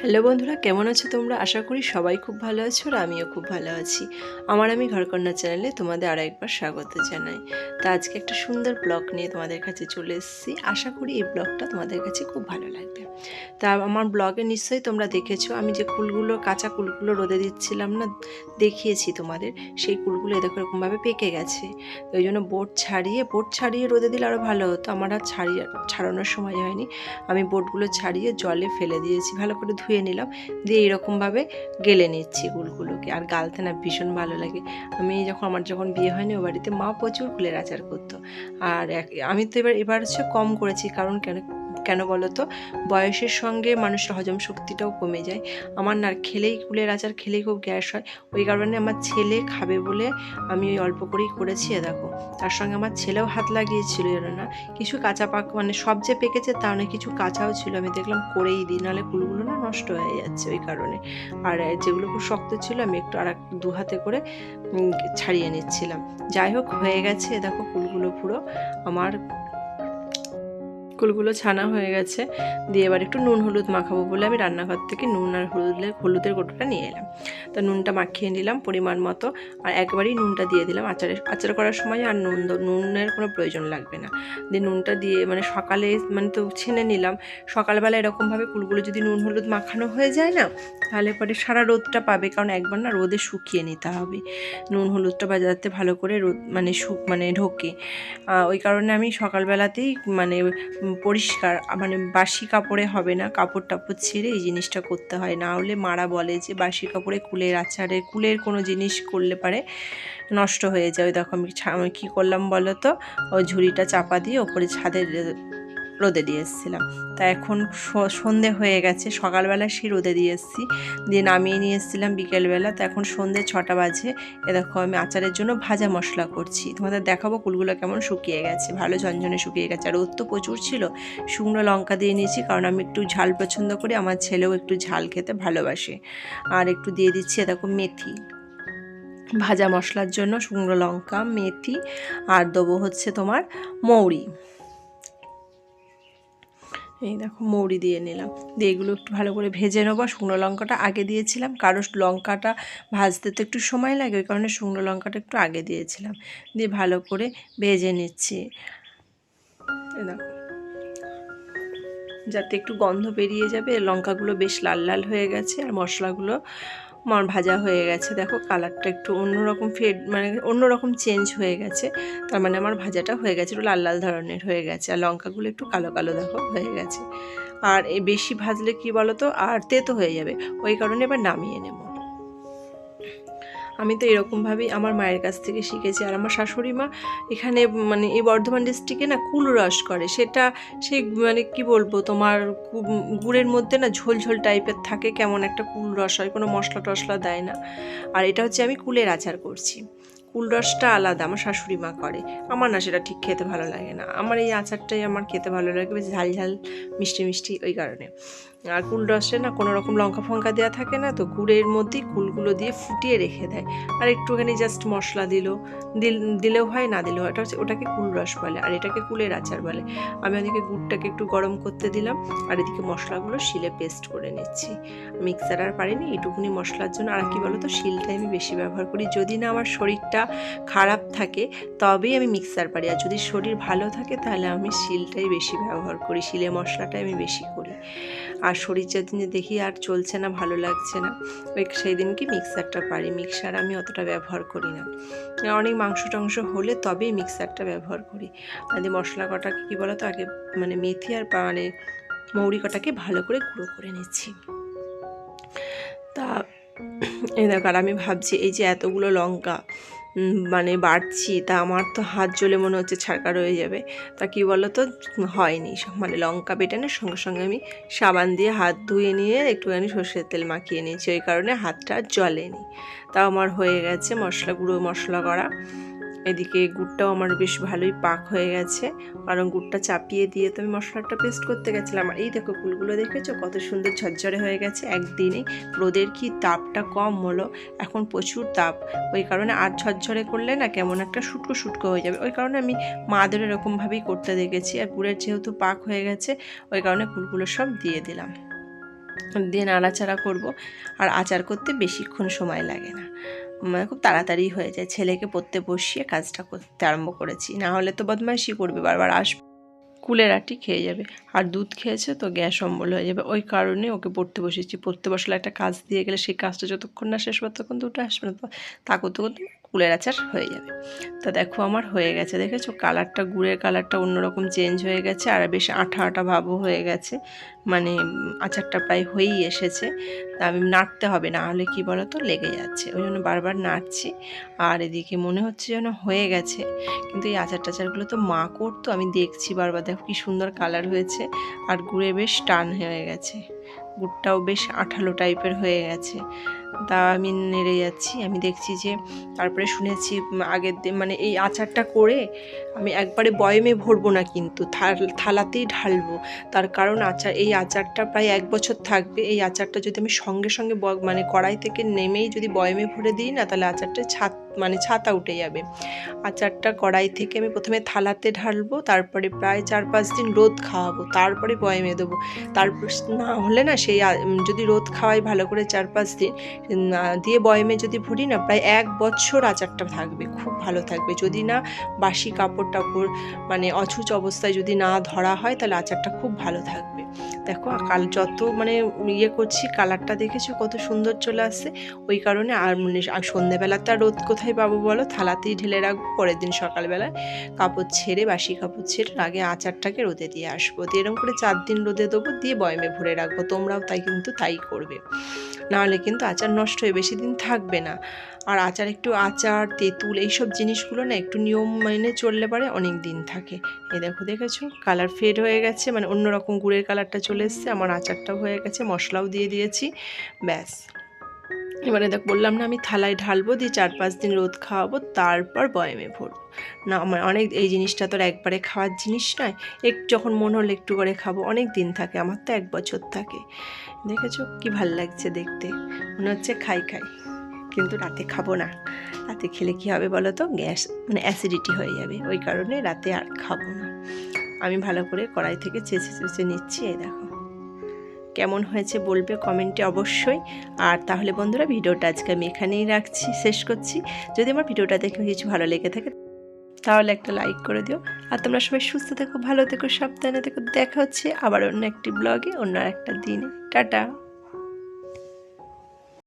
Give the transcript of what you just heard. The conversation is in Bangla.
হ্যালো বন্ধুরা, কেমন আছো তোমরা? আশা করি সবাই খুব ভালো আছো আর আমিও খুব ভালো আছি। আমি ঘরকন্যা চ্যানেলে তোমাদের আরও একবার স্বাগত জানাই। তা আজকে একটা সুন্দর ব্লগ নিয়ে তোমাদের কাছে চলে এসেছি। আশা করি এই ব্লগটা তোমাদের কাছে খুব ভালো লাগবে। তা আমার ব্লগে নিশ্চয়ই তোমরা দেখেছো আমি যে কুলগুলো, কাঁচা কুলগুলো রোদে দিচ্ছিলাম না, দেখিয়েছি তোমাদের। সেই কুলগুলো দেখো এরকমভাবে পেকে গেছে। তো ওই জন্য বোট ছাড়িয়ে রোদে দিলে আরও ভালো হতো। আমার আর ছাড়ানোর সময় হয়নি। আমি বোটগুলো ছাড়িয়ে জলে ফেলে দিয়েছি, ভালো করে ধুয়ে নিলাম, দিয়ে এরকমভাবে গেলে নিচ্ছি কুলগুলোকে। আর গালতে না ভীষণ ভালো লাগে। আমার যখন বিয়ে হয়নি ও বাড়িতে মা প্রচুর কুলের আচার করতো। আর আমি তো এবার হচ্ছে কম করেছি, কারণ কেন কেন বলো তো, বয়সের সঙ্গে মানুষের হজম শক্তিটাও কমে যায়। আমার না কুলের আচার খেলেই খুব গ্যাস হয়। ওই কারণে আমার ছেলে খাবে বলে আমি ওই অল্প করেই করেছি। দেখো, তার সঙ্গে আমার ছেলেও হাত লাগিয়েছিল এর না। কিছু কাঁচা পাক, মানে সব যে পেকেছে তা নয়, কিছু কাঁচাও ছিল। আমি দেখলাম করেই দিই, নাহলে কুলগুলো না নষ্ট হয়ে যাচ্ছে ওই কারণে। আর যেগুলো খুব শক্ত ছিল আমি একটু দু হাতে করে ছাড়িয়ে নিচ্ছিলাম। যাই হোক, হয়ে গেছে। দেখো কুলগুলো পুরো আমার কুলগুলো ছানা হয়ে গেছে। দিয়ে এবার একটু নুন হলুদ মাখাবো বলে আমি রান্নাঘর থেকে নুন আর হলুদের কৌটোটা নিয়ে এলাম। তো নুনটা মাখিয়ে নিলাম পরিমাণ মতো, আর একবারই নুনটা দিয়ে দিলাম। আচার করার সময় আর নুনের কোনো প্রয়োজন লাগবে না। দিয়ে নুনটা দিয়ে সকালে তো ছেনে নিলাম। সকালবেলা এরকমভাবে কুলগুলো যদি নুন হলুদ মাখানো হয়ে যায় না, তাহলে পরে সারা রোদটা পাবে। কারণ একবার না রোদে শুকিয়ে নিতে হবে, নুন হলুদটা যাতে ভালো করে রোদ ঢোকে। ওই কারণে আমি সকালবেলাতেই পরিষ্কার, বাসি কাপড়ে হবে না, কাপড় টাপড় ছেড়ে এই জিনিসটা করতে হয়। না হলে মারা বলে যে বাসি কাপড়ে কুলের কোনো জিনিস করলে পারে নষ্ট হয়ে যায়। দেখো আমি কী করলাম বলো তো, ওই ঝুড়িটা চাপা দিয়ে ওপরে ছাদে রোদে দিয়ে এসেছিলাম। তা এখন সন্ধে হয়ে গেছে, সকালবেলা সেই রোদে দিয়ে এসেছি, দিয়ে নামিয়ে নিয়ে এসেছিলাম বিকেলবেলা। তো এখন সন্ধে 6টা বাজে। দেখো আমি আচারের জন্য ভাজা মশলা করছি, তোমাদের দেখাবো কুলগুলো কেমন শুকিয়ে গেছে, ভালো ঝনঝনে শুকিয়ে গেছে। আর রোদ তো প্রচুর ছিল। শুকনো লঙ্কা দিয়ে নিয়েছি, কারণ আমি একটু ঝাল পছন্দ করি, আমার ছেলেও একটু ঝাল খেতে ভালোবাসে। আর একটু দিয়ে দিচ্ছি দেখো মেথি, ভাজা মশলার জন্য শুকনো লঙ্কা, মেথি, আর দেবো হচ্ছে তোমার মৌরি। এই দেখো মৌরি দিয়ে নিলাম, দিয়ে এগুলো একটু ভালো করে ভেজে নেবো। শুকনো লঙ্কাটা আগে দিয়েছিলাম, কারণ লঙ্কাটা ভাজতে তো একটু সময় লাগে, ওই কারণে শুকনো লঙ্কাটা একটু আগে দিয়েছিলাম। দিয়ে ভালো করে ভেজে নিচ্ছি। দেখো, যাতে একটু গন্ধ বেরিয়ে যাবে। লঙ্কাগুলো বেশ লাল লাল হয়ে গেছে, আর মশলাগুলো আমার ভাজা হয়ে গেছে। দেখো কালারটা একটু অন্যরকম অন্যরকম চেঞ্জ হয়ে গেছে। তার মানে আমার ভাজাটা হয়ে গেছে, একটু লাল লাল ধরনের হয়ে গেছে, আর লঙ্কাগুলো একটু কালো কালো দেখো হয়ে গেছে। আর বেশি ভাজলে কি বলো তো, আর তেতো হয়ে যাবে, ওই কারণে এবার নামিয়ে নেব। আমি তো এরকমভাবেই আমার মায়ের কাছ থেকে শিখেছি। আর আমার শাশুড়ি মা এখানে এই বর্ধমান ডিস্ট্রিক্টে না কুল রস করে, সেটা সেই কি বলবো তোমার, গুড়ের মধ্যে না ঝোল ঝোল টাইপের থাকে, কেমন একটা কুল রস হয়, কোনো মশলা টশলা দেয় না। আর এটা হচ্ছে আমি কুলের আচার করছি। কুল রসটা আলাদা আমার শাশুড়ি মা করে, আমার না সেটা ঠিক খেতে ভালো লাগে না। আমার এই আচারটাই আমার খেতে ভালো লাগে, বেশ ঝাল ঝাল মিষ্টি মিষ্টি, ওই কারণে। আর কুল রসে না কোনো রকম লঙ্কা ফঙ্কা দেওয়া থাকে না, তো গুড়ের মধ্যেই কুলগুলো দিয়ে ফুটিয়ে রেখে দেয়। আর একটুখানি জাস্ট মশলা দিলেও হয়, না দিলেও হয়। ওটাকে কুল রস বলে, আর এটাকে কুলের আচার বলে। আমি ওদিকে গুড়টাকে একটু গরম করতে দিলাম, আর এদিকে মশলাগুলো শিলে পেস্ট করে নিচ্ছি। মিক্সার আর পারিনি, এইটুকুনি মশলার জন্য। আর কি বলো তো, শিলটাই আমি বেশি ব্যবহার করি। যদি না আমার শরীরটা খারাপ থাকে তবেই আমি মিক্সার পারি, আর যদি শরীর ভালো থাকে তাহলে আমি শিলটাই বেশি ব্যবহার করি, শিলে মশলাটাই আমি বেশি করি। আর শরীর যেদিন দেখি আর চলছে না, ভালো লাগছে না, সেই দিন কি মিক্সারটা পারি। মিক্সার আমি অতটা ব্যবহার করি না, অনেক মাংস টাংস হলে তবেই মিক্সারটা ব্যবহার করি। আর মশলা কটাকে কী বলো তো, আগে মেথি আর মৌরি কটাকে ভালো করে গুঁড়ো করে নিচ্ছি। তা এই দেখো, আর আমি ভাবছি এই যে এতগুলো লঙ্কা বাড়ছি, তা আমার তো হাত জ্বলে মনে হচ্ছে ছাড়কা রয়ে যাবে। তা কি বলো তো, হয়নি। লঙ্কা বেটানোর সঙ্গে সঙ্গে আমি সাবান দিয়ে হাত ধুয়ে নিয়ে একটুখানি সর্ষের তেল মাখিয়ে নিয়েছি, ওই কারণে হাতটা জ্বলেনি। তাও আমার হয়ে গেছে গুঁড়ো মশলা করা। এদিকে গুড়টাও আমার বেশ ভালোই পাক হয়ে গেছে, কারণ গুড়টা চাপিয়ে দিয়ে তো আমি মশলাটা পেস্ট করতে গেছিলাম। আর এই দেখো কুলগুলো দেখেছো কত সুন্দর ঝরঝরে হয়ে গেছে একদিনেই। রোদের কি তাপটা কম হলো, এখন প্রচুর তাপ, ওই কারণে আর ঝরঝরে করলে না কেমন একটা শুটকো শুটকো হয়ে যাবে। ওই কারণে আমি মাদের এরকমভাবেই করতে দেখেছি। আর গুড়ের যেহেতু পাক হয়ে গেছে, ওই কারণে কুলগুলো সব দিয়ে দিলাম। দিয়ে নাড়াচাড়া করব। আর আচার করতে বেশিক্ষণ সময় লাগে না, মানে খুব তাড়াতাড়ি হয়ে যায়। ছেলেকে পড়তে বসিয়ে কাজটা করতে আরম্ভ করেছি, না হলে তো বদমাইশি করবে, বারবার আসবে, কুলের আটি খেয়ে যাবে। আর দুধ খেয়েছে তো গ্যাস অম্বল হয়ে যাবে, ওই কারণে ওকে পড়তে বসেছি। পড়তে বসলে একটা কাজ দিয়ে গেলে সেই কাজটা যতক্ষণ না শেষ হবে ততক্ষণ দুটো আসবে না, তো তা করতে করতে কুলের আচার হয়ে যাবে। তো দেখো আমার হয়ে গেছে, দেখেছো কালারটা, গুড়ের কালারটা অন্যরকম চেঞ্জ হয়ে গেছে, আর বেশ আঠা আঠা ভাবও হয়ে গেছে, মানে আচারটা প্রায় হয়েই এসেছে। তা আমি নাড়তে হবে, না হলে কি বলো তো লেগে যাচ্ছে, ওই জন্য বারবার নাড়ছি। আর এদিকে মনে হচ্ছে যেন হয়ে গেছে, কিন্তু এই আচার টাচারগুলো তো মা করতো, আমি দেখছি বারবার। দেখো কি সুন্দর কালার হয়েছে, আর গুড়ে বেশ টান হয়ে গেছে, গুড়টাও বেশ আঠালো টাইপের হয়ে গেছে। তা আমি নেড়ে যাচ্ছি, আমি দেখছি যে, তারপরে শুনেছি আগের দিন মানে এই আচারটা করে আমি একবারে বয়মে ভরবো না, কিন্তু থালাতেই ঢালবো। তার কারণ এই আচারটা প্রায় 1 বছর থাকবে। এই আচারটা যদি আমি সঙ্গে সঙ্গে মানে কড়াই থেকে নেমেই যদি বয়মে ভরে দিই না, তাহলে আচারটা ছাতা উঠে যাবে। আচারটা কড়াই থেকে আমি প্রথমে থালাতে ঢালবো, তারপরে প্রায় 4-5 দিন রোদ খাওয়াবো, তারপরে বয়মে দেবো। তারপর না হলে না সেই যদি রোদ খাওয়াই ভালো করে 4-5 দিন দিয়ে বয়মে যদি ভরি না, প্রায় 1 বছর আচারটা থাকবে, খুব ভালো থাকবে। যদি না বাসি কাপড় টাপড় মানে অছুচ অবস্থায় যদি না ধরা হয়, তাহলে আচারটা খুব ভালো থাকবে। দেখো যত মানে ইয়ে করছি, কালারটা দেখেছো কত সুন্দর চলে আসছে। ওই কারণে আর সন্ধ্যেবেলা তো আর রোদ কোথায় পাবো বলো, থালাতেই ঢেলে রাখবো, পরের দিন সকালবেলায় কাপড় ছেড়ে, বাসি কাপড় ছেড়ে আগে আচারটাকে রোদে দিয়ে আসবো, দিয়ে এরকম করে 4 দিন রোদে দেবো, দিয়ে বয়মে ভরে রাখবো। তোমরাও তাই করবে, নাহলে কিন্তু আচার নষ্ট হয়ে বেশি দিন থাকবে না। আর আচার তেঁতুল এইসব জিনিসগুলো না একটু নিয়ম মেনে চললে পারে অনেক দিন থাকে। এই দেখেছো কালার ফেড হয়ে গেছে, মানে অন্যরকম গুড়ের কালারটা চলে এসছে, আমার আচারটাও হয়ে গেছে, মশলাও দিয়ে দিয়েছি, ব্যাস। এবারে বললাম না আমি থালায় ঢালবো, দিয়ে 4-5 দিন রোদ খাওয়াবো, তারপর বয়মে ভরবো। না আমার এই জিনিসটা তো একবারে খাওয়ার জিনিস নয়, যখন মন হলো একটু করে খাবো, অনেক দিন থাকে, আমার তো 1 বছর থাকে। দেখেছো কি ভাল লাগছে দেখতে, মনে হচ্ছে খাই, কিন্তু রাতে খাবো না। রাতে খেলে কি হবে বলো তো, গ্যাস মানে অ্যাসিডিটি হয়ে যাবে, ওই কারণে রাতে আর খাবো না। আমি ভালো করে কড়াই থেকে চেঁচে নিচ্ছি। এই দেখো কেমন হয়েছে বলবে কমেন্টে অবশ্যই। আর তাহলে বন্ধুরা, ভিডিওটা আজকে আমি এখানেই রাখছি, শেষ করছি। যদি আমার ভিডিওটা দেখে কিছু ভালো লেগে থাকে তাহলে একটা লাইক করে দিও। আর তোমরা সবাই সুস্থ থেকো, ভালো থেকো, সাবধানে থেকো। দেখা হচ্ছে আবার অন্য একটি ব্লগে, অন্য একটা দিনে। টাটা।